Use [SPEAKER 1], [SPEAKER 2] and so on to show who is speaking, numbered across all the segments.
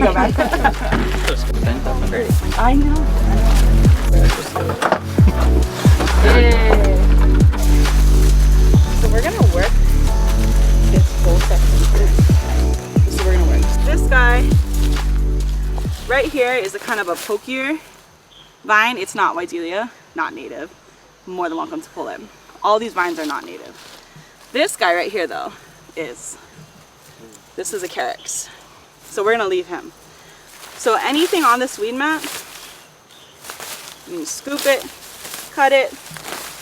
[SPEAKER 1] you go, man. I know. Yeah. So we're gonna work this whole section. So we're gonna work this guy right here is a kind of a pokier vine. It's not Wydelia, not native. More than welcome to pull it. All these vines are not native. This guy right here though is. This is a carex. So we're gonna leave him. So anything on this weed mat, you can scoop it, cut it,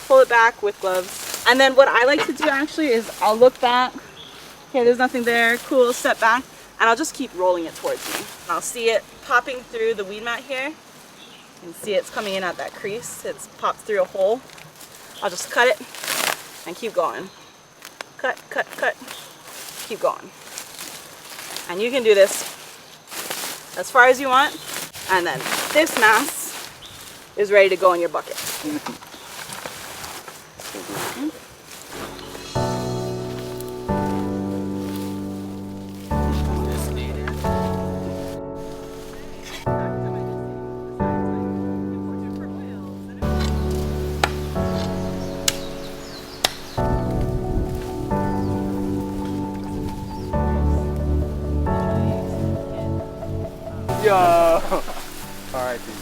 [SPEAKER 1] pull it back with gloves. And then what I like to do actually is I'll look back. Okay, there's nothing there. Cool, step back. And I'll just keep rolling it towards me. I'll see it popping through the weed mat here. You can see it's coming in at that crease. It's popped through a hole. I'll just cut it and keep going. Cut, cut, cut. Keep going. And you can do this as far as you want. And then this mass is ready to go in your bucket.
[SPEAKER 2] Yo! Alright, dude.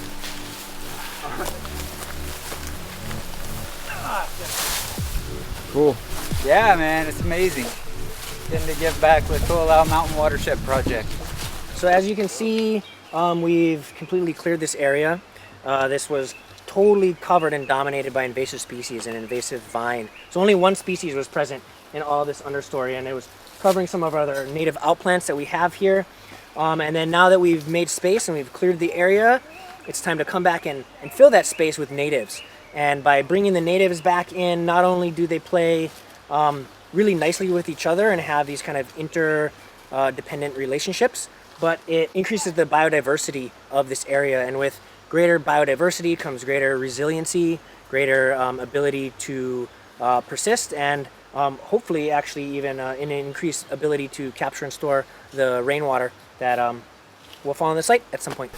[SPEAKER 2] Cool. Yeah, man, it's amazing. Getting to give back with Koolau Mountain Watershed Project.
[SPEAKER 3] So as you can see, we've completely cleared this area. This was totally covered and dominated by invasive species and invasive vine. So only one species was present in all this understory, and it was covering some of our other native outplants that we have here. And then now that we've made space and we've cleared the area, it's time to come back and fill that space with natives. And by bringing the natives back in, not only do they play really nicely with each other and have these kind of interdependent relationships, but it increases the biodiversity of this area. And with greater biodiversity comes greater resiliency, greater ability to persist, and hopefully actually even an increased ability to capture and store the rainwater that will fall on the site at some point.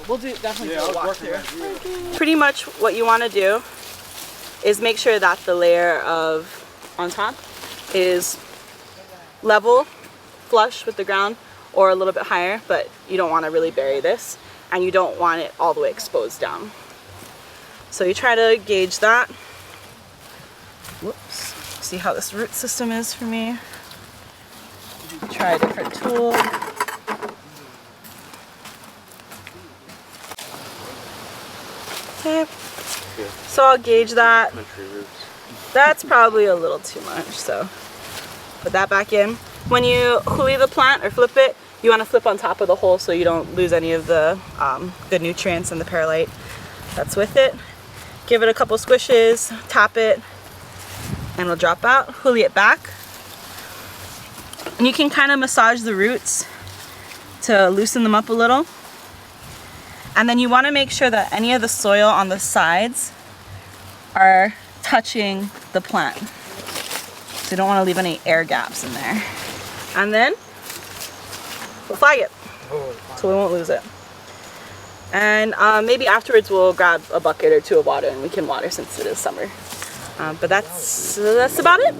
[SPEAKER 1] We'll definitely do a walkthrough. Pretty much what you want to do is make sure that the layer of on top is level, flush with the ground, or a little bit higher, but you don't want to really bury this, and you don't want it all the way exposed down. So you try to gauge that. Whoops. See how this root system is for me. Try a different tool. Okay. So I'll gauge that. That's probably a little too much, so put that back in. When you huli the plant or flip it, you want to flip on top of the hole so you don't lose any of the good nutrients and the perlite that's with it. Give it a couple squishes, tap it, and it'll drop out. Huli it back. And you can kind of massage the roots to loosen them up a little. And then you want to make sure that any of the soil on the sides are touching the plant. So you don't want to leave any air gaps in there. And then we'll flag it so we won't lose it. And maybe afterwards we'll grab a bucket or two of water and we can water since it is summer. But that's about it.